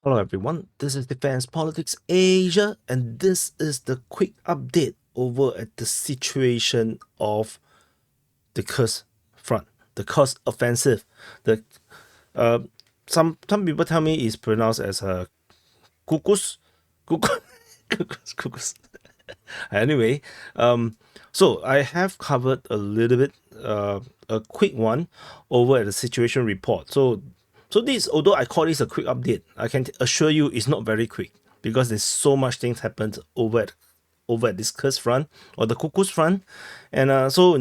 Hello everyone, this is Defense Politics Asia, and this is the quick update over at the situation of the Kursk front, the Kursk Offensive. The uh, some people tell me it's pronounced as a kukus, kukus, kukus. Anyway, so I have covered a little bit, a quick one over at the situation report. So this, although I call this a quick update, I can assure you it's not very quick because there's so much things happened over at this Kursk front or the Cuckoo's front, and so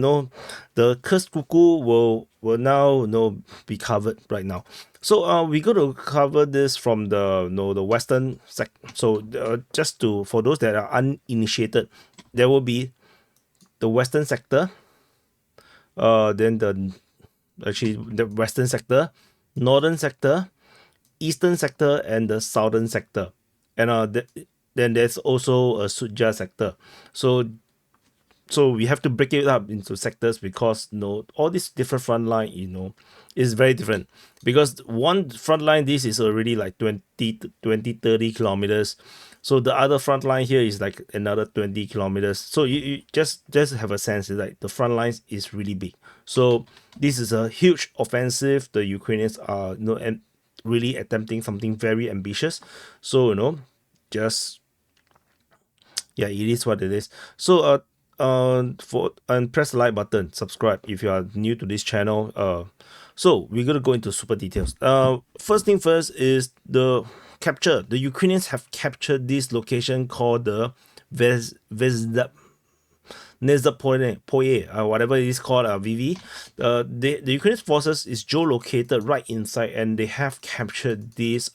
the Kursk Cuckoo will now be covered right now. So we're going to cover this from the western sec. So just to for those that are uninitiated, there will be the western sector, then the western sector, northern sector, eastern sector, and the southern sector, and then there's also a Sudja sector. So we have to break it up into sectors because all these different front line is very different, because one front line, this is already like 30 kilometers. So the other front line here is like another 20 kilometers. So you just have a sense that like the front lines is really big. So this is a huge offensive. The Ukrainians are and really attempting something very ambitious. So just yeah, it is what it is. So for and press the like button, subscribe if you are new to this channel. So we're gonna go into super details. First thing first is the capture. The Ukrainians have captured this location called the Nezapoye, whatever it is called, VV. The Ukrainian forces is geolocated right inside, and they have captured this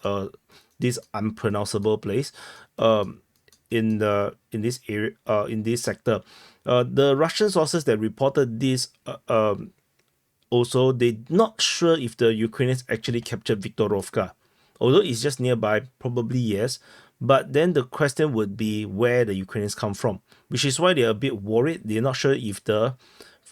unpronounceable place. In this area, in this sector, the Russian sources that reported this, also they're not sure if the Ukrainians actually captured Viktorovka, although it's just nearby. Probably yes, but then the question would be where the Ukrainians come from, which is why they're a bit worried. They're not sure if the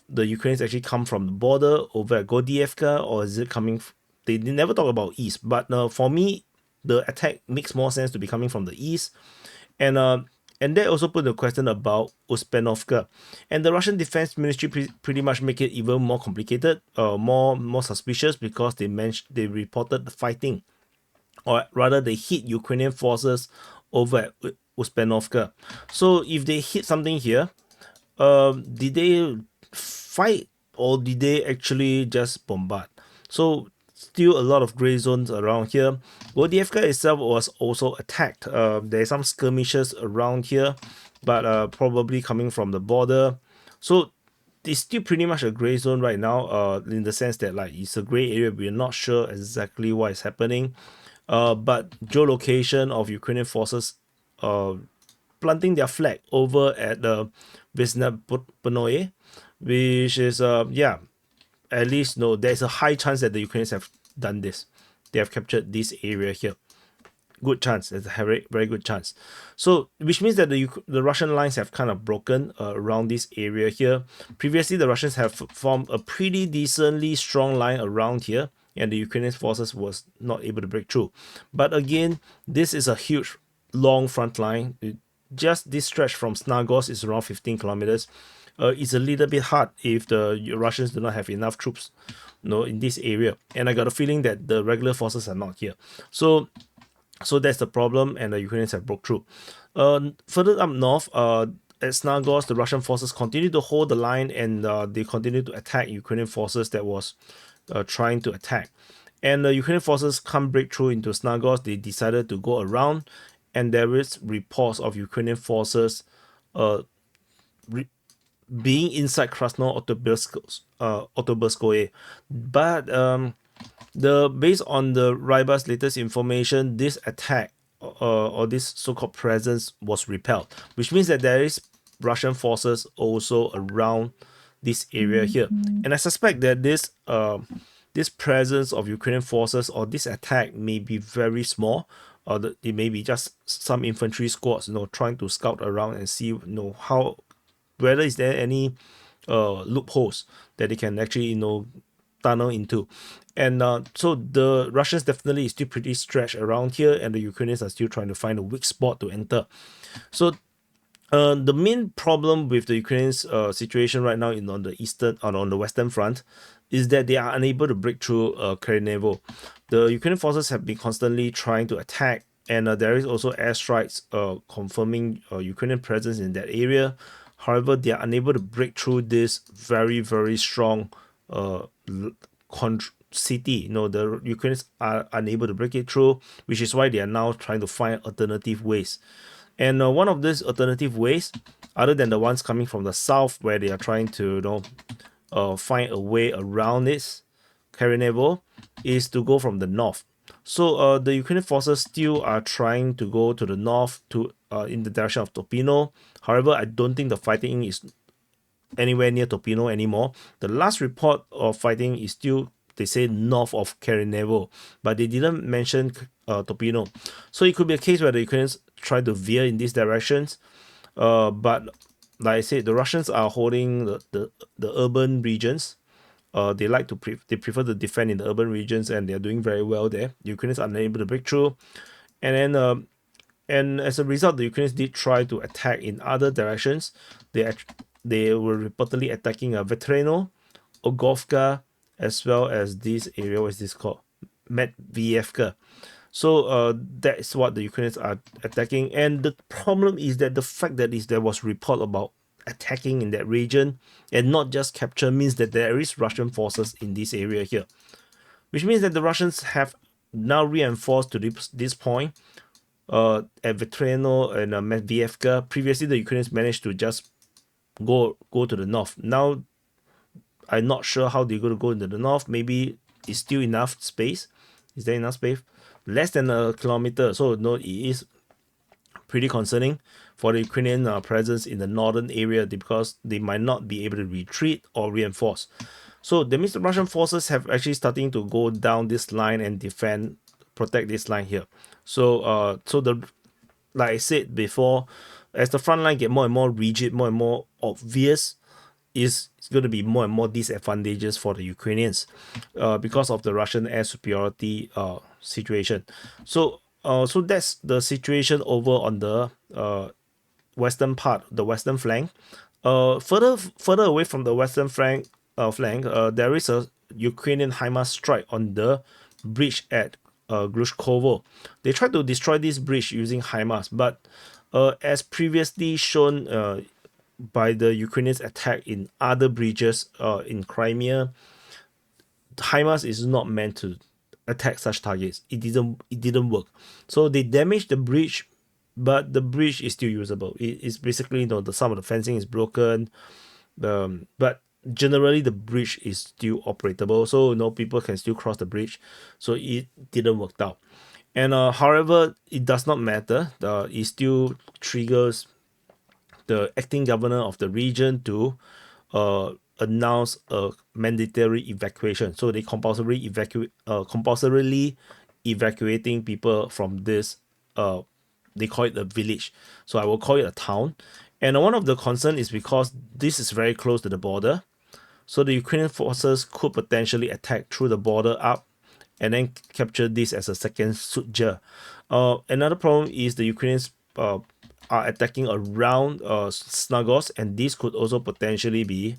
Ukrainians actually come from the border over at Gordievka, or is it coming. They never talk about east, but for me, the attack makes more sense to be coming from the east. And they also put the question about Uspenovka, and the Russian Defense Ministry pretty much make it even more complicated, more suspicious, because they reported the fighting, or rather they hit Ukrainian forces over at Uspenovka. So if they hit something here, did they fight, or did they actually just bombard? So still a lot of gray zones around here. Gordievka itself was also attacked. There's some skirmishes around here, but probably coming from the border. So it's still pretty much a gray zone right now, in the sense that like it's a gray area. We're not sure exactly what is happening. But geolocation of Ukrainian forces planting their flag over at the Vesnapnoye, which is at least there's a high chance that the Ukrainians have done this. They have captured this area here. Good chance. It's a very, very good chance. So, which means that the Russian lines have kind of broken around this area here. Previously, the Russians have formed a pretty decently strong line around here, and the Ukrainian forces was not able to break through. But again, this is a huge, long front line. Just this stretch from Snagos is around 15 kilometers. It's a little bit hard if the Russians do not have enough troops, in this area. And I got a feeling that the regular forces are not here. So that's the problem, and the Ukrainians have broke through. Further up north, at Snagos, the Russian forces continue to hold the line, and they continue to attack Ukrainian forces that was trying to attack. And the Ukrainian forces can't break through into Snagos. They decided to go around, and there is reports of Ukrainian forces being inside Krasno Otoberskoye. But based on the Ryba's latest information, this attack, or this so-called presence, was repelled, which means that there is Russian forces also around this area here. And I suspect that this presence of Ukrainian forces, or this attack, may be very small, or it may be just some infantry squads, trying to scout around and see, whether is there any loopholes that they can actually, tunnel into. And so the Russians definitely is still pretty stretched around here, and the Ukrainians are still trying to find a weak spot to enter. So the main problem with the Ukraine's situation right now on the eastern or on the western front is that they are unable to break through Khernevo. The Ukrainian forces have been constantly trying to attack, and there is also airstrikes confirming Ukrainian presence in that area. However, they are unable to break through this very, very strong city. The Ukrainians are unable to break it through, which is why they are now trying to find alternative ways. And one of these alternative ways, other than the ones coming from the south, where they are trying to find a way around this Khernevo, is to go from the north. So the Ukrainian forces still are trying to go to the north to in the direction of Topino. However, I don't think the fighting is anywhere near Topino anymore. The last report of fighting is still, they say, north of Khernevo, but they didn't mention Topino. So it could be a case where the Ukrainians try to veer in these directions. But like I said, the Russians are holding the urban regions. They like to they prefer to defend in the urban regions, and they're doing very well there. The Ukrainians are unable to break through, and then and as a result, the Ukrainians did try to attack in other directions. They were reportedly attacking Vetreno, Ogovka, as well as this area. What is this called? Medvievka. So that is what the Ukrainians are attacking. And the problem is that the fact that there was report about attacking in that region and not just capture means that there is Russian forces in this area here, which means that the Russians have now reinforced to this point at Vetreno and Medvievka. Previously, the Ukrainians managed to just go to the north. Now, I'm not sure how they're going to go into the north. Maybe it's still enough space. Is there enough space? Less than a kilometer. So no, it is pretty concerning for the Ukrainian presence in the northern area, because they might not be able to retreat or reinforce. So that means the Russian forces have actually starting to go down this line and protect this line here. So like I said before, as the front line get more and more rigid, more and more obvious, it's going to be more and more disadvantageous for the Ukrainians because of the Russian air superiority situation. So that's the situation over on the western part, the western flank. Further away from the western flank, there is a Ukrainian HIMARS strike on the bridge at Glushkovo. They tried to destroy this bridge using HIMARS, but as previously shown by the Ukrainians' attack in other bridges in Crimea, HIMARS is not meant to attack such targets. It didn't work. So they damaged the bridge, but the bridge is still usable. It's basically some of the fencing is broken, but generally the bridge is still operable. So people can still cross the bridge. So it didn't work out. And however, it does not matter. It still triggers the acting governor of the region to announce a mandatory evacuation. So they compulsorily evacuating people from this. They call it a village. So I will call it a town. And one of the concern is because this is very close to the border. So the Ukrainian forces could potentially attack through the border up and then capture this as a second Sudzha. Another problem is the Ukrainians are attacking around Snagos, and this could also potentially be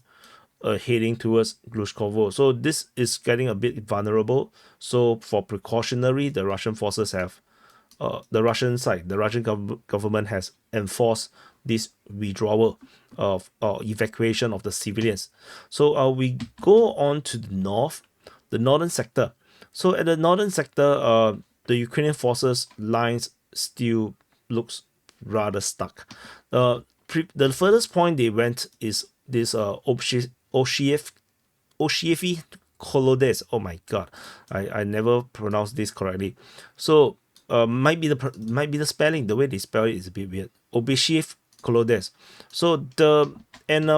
heading towards Glushkovo. So this is getting a bit vulnerable. So for precautionary, the Russian forces have, the Russian government has enforced this withdrawal of evacuation of the civilians. So we go on to the north, the northern sector. So at the northern sector, the Ukrainian forces lines still looks rather stuck. The furthest point they went is this Oshievi Kolodes. Oh my god, I never pronounced this correctly. So might be the spelling, the way they spell it is a bit weird. Oshiev Kolodes. So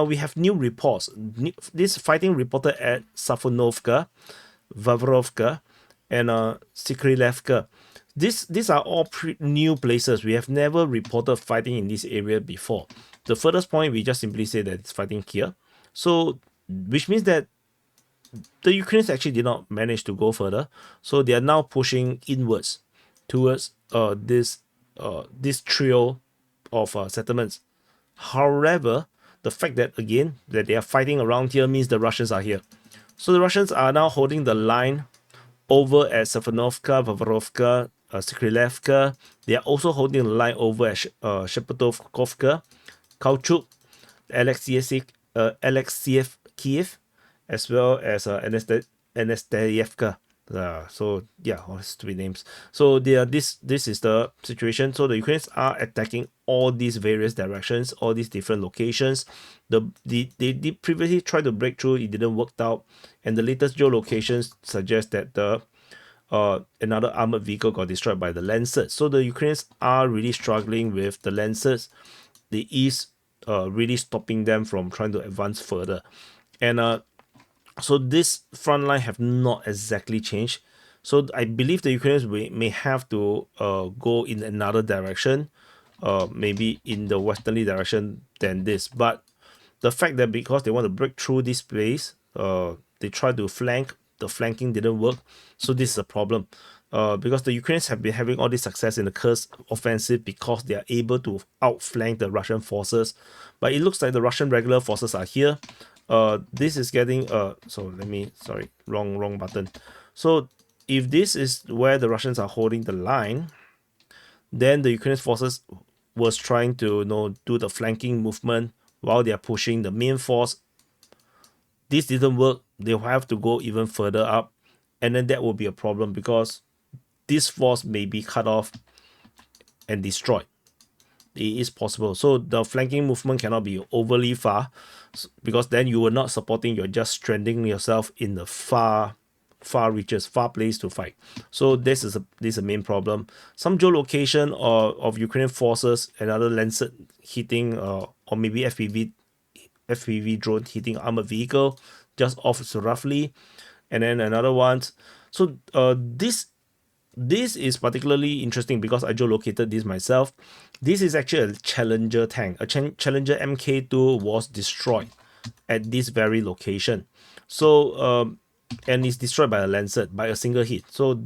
we have new reports. This fighting reported at Safonovka, Vavrovka, and Sikrilevka. These are all new places. We have never reported fighting in this area before. The furthest point, we just simply say that it's fighting here. So, which means that the Ukrainians actually did not manage to go further, so they are now pushing inwards towards this trio of settlements. However, the fact that again that they are fighting around here means the Russians are here. So the Russians are now holding the line over at Stefanovka, Vavarovka, Skrilevka. They are also holding the line over at Shepetovkovka, Kauchuk, Alexiev, Kiev, as well as Anastasievka. So yeah, all stupid names. So this is the situation. So the Ukrainians are attacking all these various directions, all these different locations. They did previously try to break through, it didn't work out, and the latest geolocations suggest that another armored vehicle got destroyed by the Lancet. So the Ukrainians are really struggling with the Lancets. The East really stopping them from trying to advance further, and so this front line have not exactly changed. So I believe the Ukrainians may have to go in another direction, maybe in the westerly direction than this. But the fact that because they want to break through this place, they try to flank. The flanking didn't work, so this is a problem. Because the Ukrainians have been having all this success in the Kursk offensive because they are able to outflank the Russian forces, but it looks like the Russian regular forces are here. This is getting wrong button. So if this is where the Russians are holding the line, then the Ukrainian forces was trying to do the flanking movement while they are pushing the main force. This didn't work. They'll have to go even further up, and then that will be a problem because this force may be cut off and destroyed. It is possible. So the flanking movement cannot be overly far, because then you are not supporting, you're just stranding yourself in the far reaches, far place to fight. So this is a main problem. Some geolocation of Ukrainian forces, another Lancet hitting or maybe FPV drone hitting armored vehicle just off so roughly, and then another one. So this is particularly interesting because I geolocated this myself. This is actually a Challenger tank. A Challenger MK2 was destroyed at this very location. So and it's destroyed by a Lancet by a single hit. So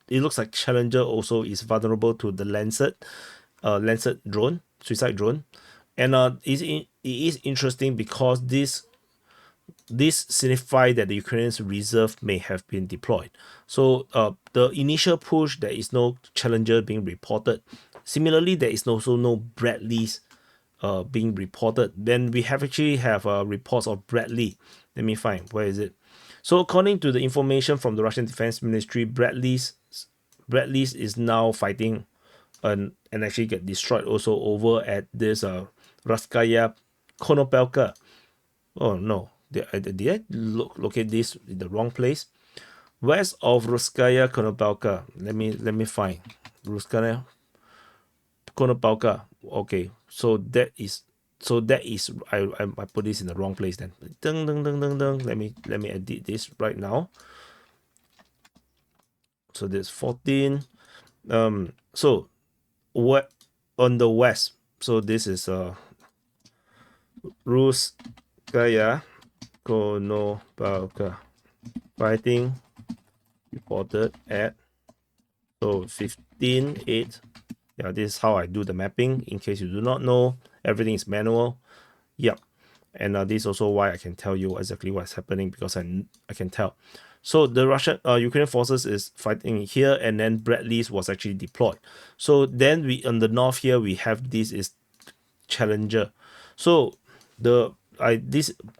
it looks like Challenger also is vulnerable to the Lancet drone, suicide drone, and it is interesting because this signifies that the Ukrainians reserve may have been deployed. So the initial push, there is no Challenger being reported. Similarly, there is also no Bradleys being reported. Then we actually have reports of Bradley. Let me find, where is it? So according to the information from the Russian Defense Ministry, Bradley's is now fighting and actually get destroyed also over at this Raskaya Konopelka. Oh no, did I locate this in the wrong place? West of Ruskaya Konopelka. Let me find Ruskaya Konopelka. Okay, so that is I put this in the wrong place then. Dun, dun, dun, dun, dun. Let me edit this right now. So there's 14. So what on the west? So this is Ruskaya Konopelka fighting reported at 15:8. Yeah, this is how I do the mapping. In case you do not know, everything is manual. Yep. And this is also why I can tell you exactly what's happening, because I can tell. So the Ukrainian forces is fighting here, and then Bradley's was actually deployed. So then we on the north here we have this is Challenger. So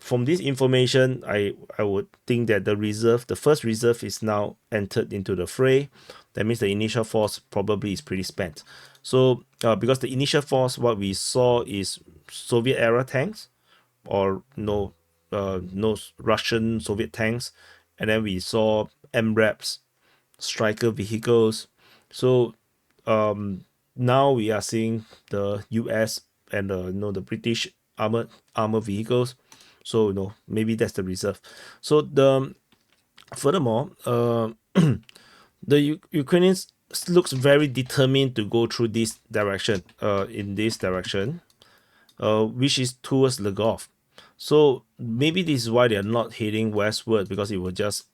from this information, I would think that the first reserve is now entered into the fray. That means the initial force probably is pretty spent. So because the initial force, what we saw is Soviet era tanks, or no Russian Soviet tanks, and then we saw MRAPs, striker vehicles. So now we are seeing the US and the British armored vehicles. So maybe that's the reserve. So furthermore, the Ukrainians looks very determined to go through this direction, which is towards Lgov. So maybe this is why they are not heading westward, because it will just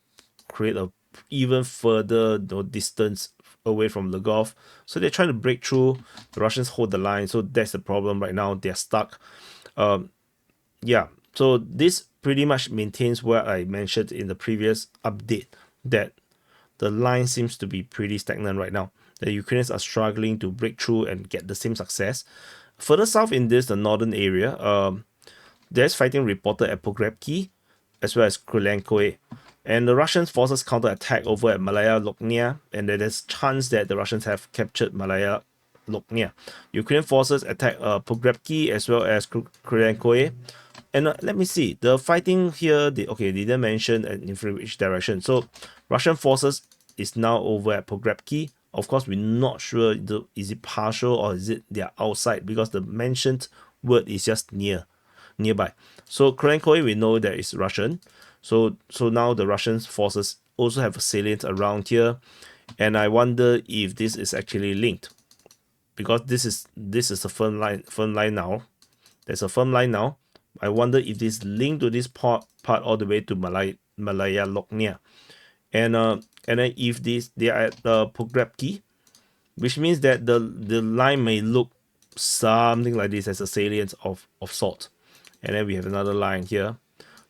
create a even further distance away from the Gulf. So they're trying to break through. The Russians hold the line, so that's the problem right now. They're stuck. Yeah, so this pretty much maintains what I mentioned in the previous update, that the line seems to be pretty stagnant right now. The Ukrainians are struggling to break through and get the same success. Further south in this, the northern area, there's fighting reported at Pogrebki as well as Krylenkoe. And the Russian forces counter-attack over at Malaya Loknia, and there's chance that the Russians have captured Malaya Loknia. Ukrainian forces attack Pogrebki as well as Krylenkoe. And let me see, the fighting here, they didn't mention in which direction. So Russian forces is now over at Pogrebki. Of course, we're not sure is it partial or is it they're outside, because the mentioned word is just nearby. So Krylenkoe, we know that is Russian. So now the Russian forces also have a salient around here, and I wonder if this is actually linked, because this is a firm line now. There's a firm line now. I wonder if this linked to this part all the way to Malaya Loknia, and then if they are at Pogrebki, which means that the line may look something like this as a salient of salt. And then we have another line here.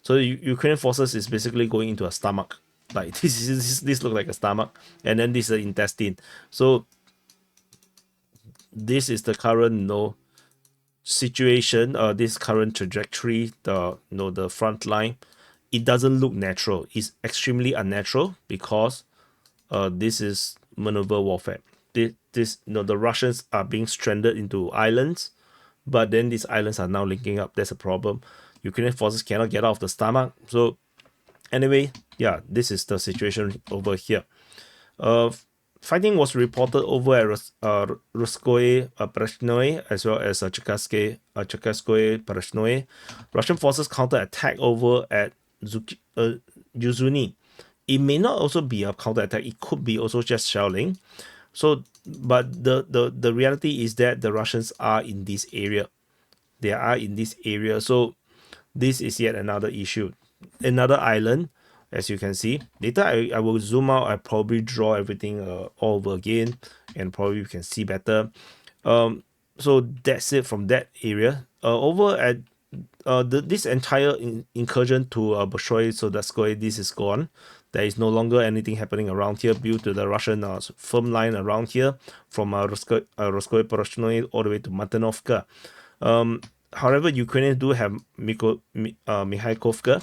So the Ukrainian forces is basically going into a stomach. Like this look like a stomach, and then this is the intestine. So this is the current situation, this current trajectory, the front line. It doesn't look natural. It's extremely unnatural, because this is maneuver warfare. The Russians are being stranded into islands, but then these islands are now linking up. That's a problem. Ukrainian forces cannot get out of the stomach. So anyway, yeah, this is the situation over here. Fighting was reported over at Ruskoye Parashnoye as well as Cherkaskoye Parashnoye. Russian forces counter-attack over at Yuzuni. It may not also be a counter-attack. It could be also just shelling. So, but the reality is that the Russians are in this area. They are in this area. So this is yet another issue. Another island, as you can see. Later I will zoom out. I probably draw everything all over again, and probably you can see better. So that's it from that area. Over at this entire incursion to Bolshoi Sodatskoye, this is gone. There is no longer anything happening around here due to the Russian firm line around here from Roskoye Poroshnoye all the way to Matanovka. However, Ukrainians do have Mikhailovka.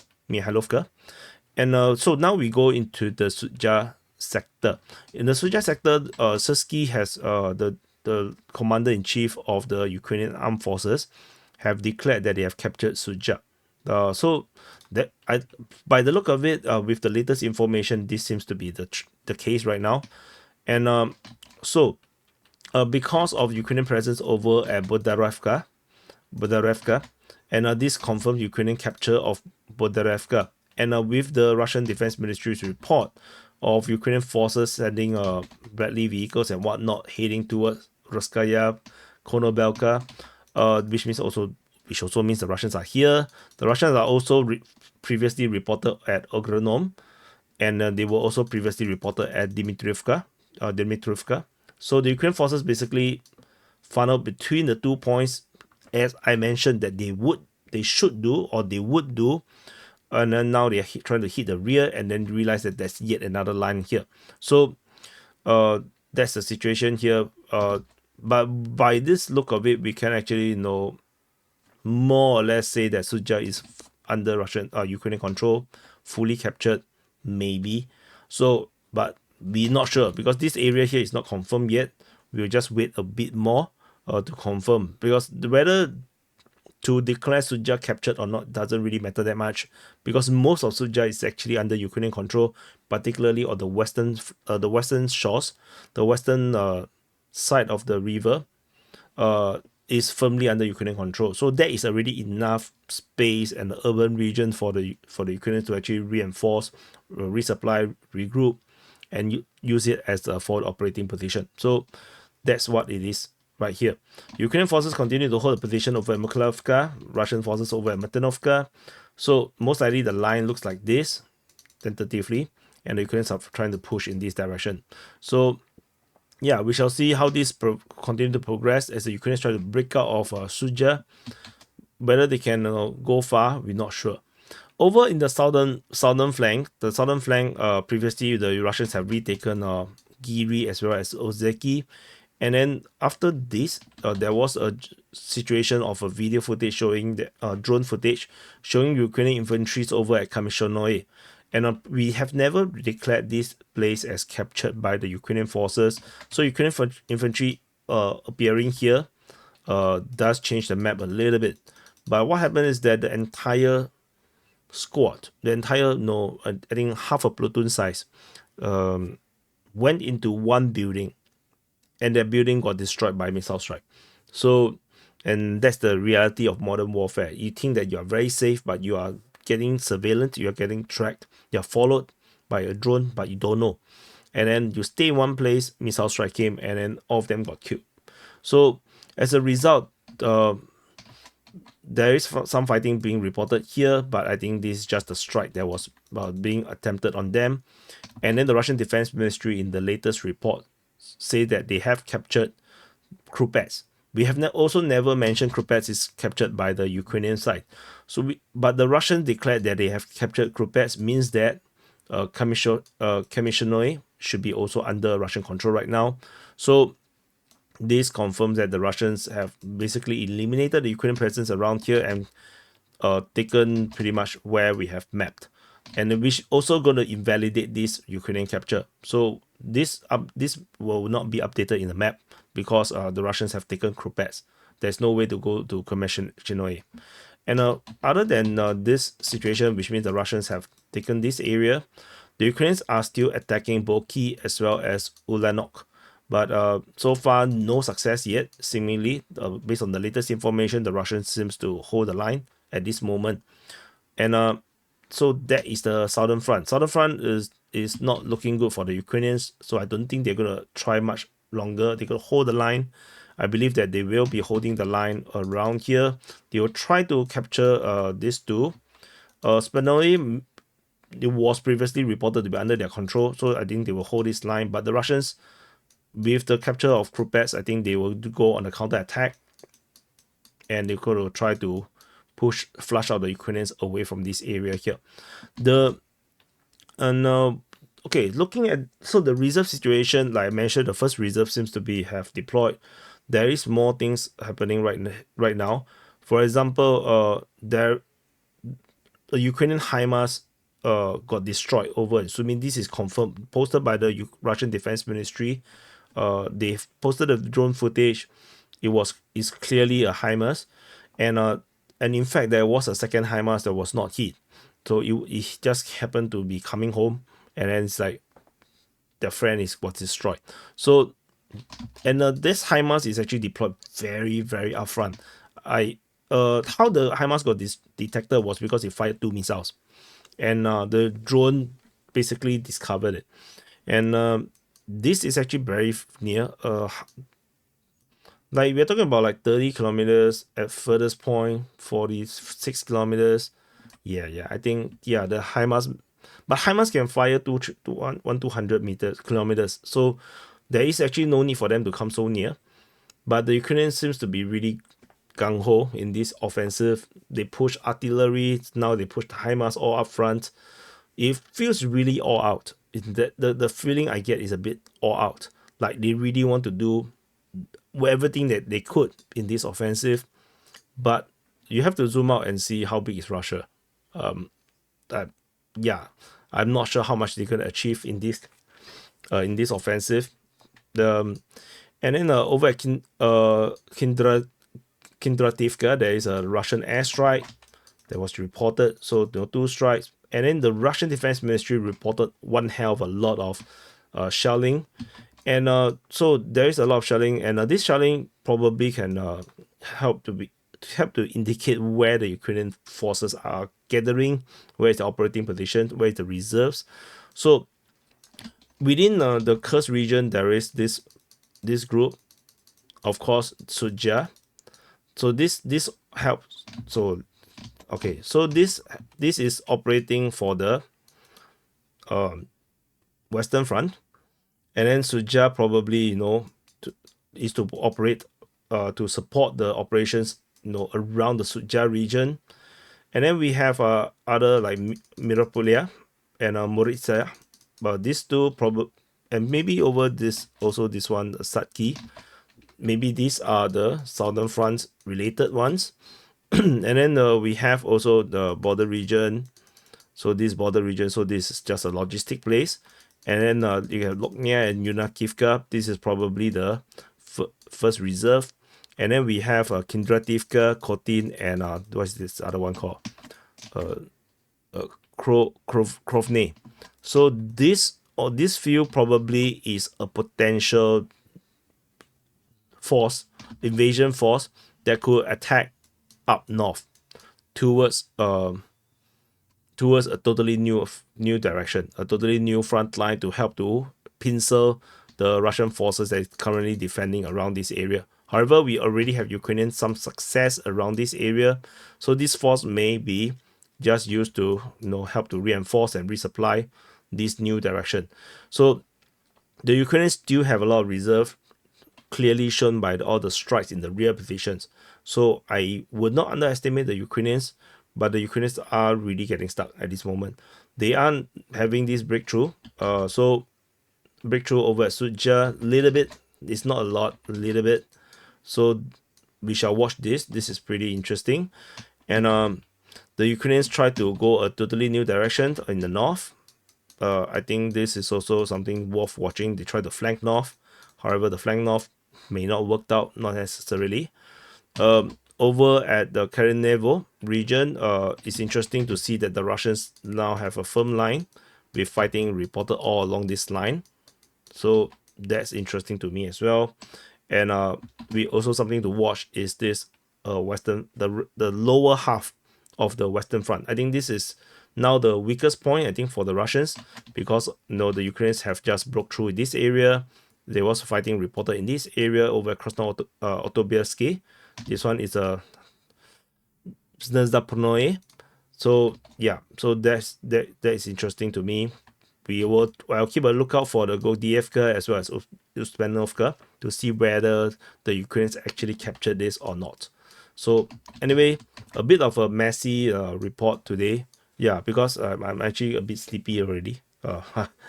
And so now we go into the Sudzha sector. In the Sudzha sector, Syrskyi has the commander-in-chief of the Ukrainian armed forces have declared that they have captured Sudzha. So that by the look of it, with the latest information, this seems to be the case right now. And because of Ukrainian presence over at Bodarevka, and this confirmed Ukrainian capture of Bodarevka. And with the Russian Defense Ministry's report of Ukrainian forces sending Bradley vehicles and whatnot heading towards Ruskaya, Konobelka, which also means the Russians are here. The Russians are also previously reported at Ogranom, and they were also previously reported at Dmitrievka. So the Ukrainian forces basically funneled between the 2 points, as I mentioned that they would do, and then now they're trying to hit the rear, and then realize that there's yet another line here. So that's the situation here. But by this look of it, we can actually more or less say that Sudzha is under Ukrainian control, fully captured, maybe. So, but we're not sure, because this area here is not confirmed yet. We'll just wait a bit more to confirm, because whether to declare Sudzha captured or not doesn't really matter that much, because most of Sudzha is actually under Ukrainian control, particularly on the western shores, the western side of the river. Is firmly under Ukrainian control. So that is already enough space and the urban region for the Ukrainians to actually reinforce, resupply, regroup, and use it as a forward operating position. So that's what it is. right here. Ukrainian forces continue to hold a position over Mykolaiv, Russian forces over at Martinovka. So most likely the line looks like this, tentatively, and the Ukrainians are trying to push in this direction. So yeah, we shall see how this continue to progress as the Ukrainians try to break out of Suja. Whether they can go far, we're not sure. Over in the southern flank, previously the Russians have retaken Giri as well as Ozeki, and then after this, there was a situation of a video footage showing the drone footage showing Ukrainian infantry over at Kamishanoe. And we have never declared this place as captured by the Ukrainian forces. So Ukrainian infantry appearing here does change the map a little bit. But what happened is that the entire squad, I think half a platoon size, went into one building, and that building got destroyed by missile strike. So, and that's the reality of modern warfare. You think that you are very safe, but you are getting surveillance, you are getting tracked, you are followed by a drone, but you don't know. And then you stay in one place, missile strike came, and then all of them got killed. So, as a result, there is some fighting being reported here, but I think this is just a strike that was being attempted on them. And then the Russian Defense Ministry in the latest report say that they have captured Krupets. We have also never mentioned Krupets is captured by the Ukrainian side. But the Russians declared that they have captured Krupets means that Kamishanoe should be also under Russian control right now. So this confirms that the Russians have basically eliminated the Ukrainian presence around here and taken pretty much where we have mapped. And we're also going to invalidate this Ukrainian capture. So this will not be updated in the map because the Russians have taken Krupets. There's no way to go to Kamishanoe. And other than this situation, which means the Russians have taken this area, the Ukrainians are still attacking Boki as well as Ulanok. But so far, no success yet. Seemingly, based on the latest information, the Russians seems to hold the line at this moment. And so that is the southern front. Southern front is not looking good for the Ukrainians. So I don't think they're going to try much longer. They're going to hold the line. I believe that they will be holding the line around here. They will try to capture these two. Spinelli, it was previously reported to be under their control. So I think they will hold this line. But the Russians, with the capture of Krupets, I think they will go on a counter attack, and they're going to try to flush out the Ukrainians away from this area here. Looking at the reserve situation, like I mentioned, the first reserve seems to have deployed. There is more things happening right now. For example, the Ukrainian HIMARS got destroyed over in Sumin. This is confirmed, posted by the Russian Defense Ministry. They posted the drone footage. It's clearly a HIMARS, and in fact there was a second HIMARS that was not hit. So it just happened to be coming home, and then it's like their friend was destroyed. So, and this HIMARS is actually deployed very, very upfront. How the HIMARS got detected was because it fired 2 missiles, and the drone basically discovered it. And this is actually very near. Like we're talking about like 30 kilometers at furthest point, 46 kilometers. Yeah. I think the HIMARS, but HIMARS can fire 200 kilometers. So there is actually no need for them to come so near. But the Ukrainians seems to be really gung ho in this offensive. They push artillery. Now they push the HIMARS all up front. It feels really all out. The feeling I get is a bit all out. Like they really want to do everything that they could in this offensive. But you have to zoom out and see how big is Russia. I'm not sure how much they can achieve in this offensive. And then over at Kindrativka, there is a Russian airstrike that was reported. So there were 2 strikes. And then the Russian Defense Ministry reported one hell of a lot of shelling. And so there is a lot of shelling. And this shelling probably can help to indicate where the Ukrainian forces are gathering, where is the operating position, where is the reserves. So within the Kursk region, there is this group of course, Suja. So this helps. So okay, so this is operating for the Western Front, and then Suja probably is to operate to support the operations around the Suja region. And then we have other like Mirapulia and Moritza, but these two probably, and maybe over this also this one Satki. Maybe these are the Southern Front related ones. And then we have also the border region. So this border region, so this is just a logistic place. And then you have Loknia and Yunakivka. This is probably the first reserve. And then we have Kindrativka, Kotin, and what's this other one called? Krovne. So this field probably is a potential invasion force that could attack up north towards a totally new direction, a totally new front line to help to pincer the Russian forces that is currently defending around this area. However, we already have Ukrainian some success around this area, so this force may be just used to help to reinforce and resupply this new direction. So the Ukrainians still have a lot of reserve, clearly shown by all the strikes in the rear positions. So I would not underestimate the Ukrainians, but the Ukrainians are really getting stuck at this moment. They aren't having this breakthrough. So breakthrough over at Suja, little bit. It's not a lot, a little bit. So we shall watch this. This is pretty interesting. And the Ukrainians try to go a totally new direction in the north. I think this is also something worth watching. They try to flank north. However, the flank north may not work out, not necessarily. Over at the Karenevo region, it's interesting to see that the Russians now have a firm line with fighting reported all along this line. So that's interesting to me as well. And we also something to watch is this the lower half of the Western Front. I think this is now the weakest point, I think, for the Russians, because the Ukrainians have just broke through this area. There was fighting reported in this area over Krasno-Otobielsky. This one is a Znezda. So yeah, so that is interesting to me. I'll keep a lookout for the Gordievka as well as Uspanovka to see whether the Ukrainians actually captured this or not. So anyway, a bit of a messy report today. Yeah, because I'm actually a bit sleepy already.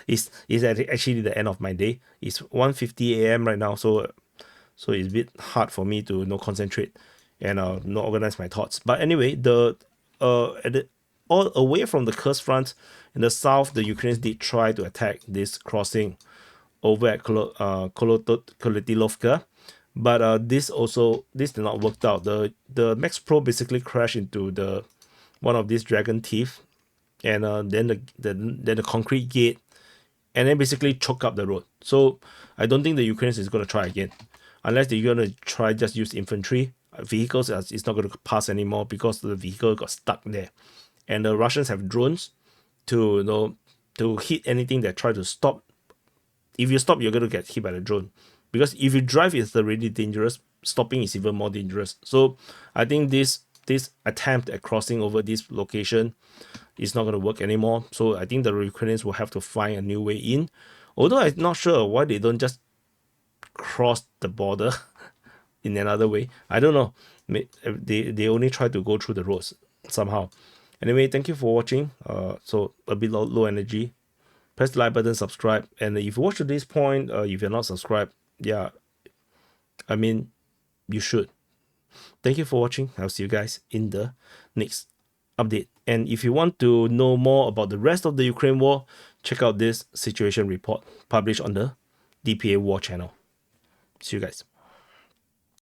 It's actually the end of my day. It's 1:50 a.m. right now, so it's a bit hard for me to concentrate and not organize my thoughts. But anyway, all away from the Kursk front in the south, the Ukrainians did try to attack this crossing over at Kolotilovka, but this did not work out. The Max Pro basically crashed into the one of these dragon teeth, and then the concrete gate, and then basically choke up the road. So I don't think the Ukrainians is going to try again, unless they're going to try just use infantry vehicles. It's not going to pass anymore because the vehicle got stuck there, and the Russians have drones to hit anything that try to stop. If you stop, you're going to get hit by the drone, because if you drive, it's already dangerous. Stopping is even more dangerous. So I think this attempt at crossing over this location is not going to work anymore. So I think the Ukrainians will have to find a new way in. Although I'm not sure why they don't just cross the border in another way. I don't know. They only try to go through the roads somehow. Anyway, thank you for watching. So a bit low energy. Press the like button, subscribe, and if you watch to this point, if you're not subscribed, yeah, I mean, you should. Thank you for watching. I'll see you guys in the next update. And if you want to know more about the rest of the Ukraine war, check out this situation report published on the DPA War channel. See you guys.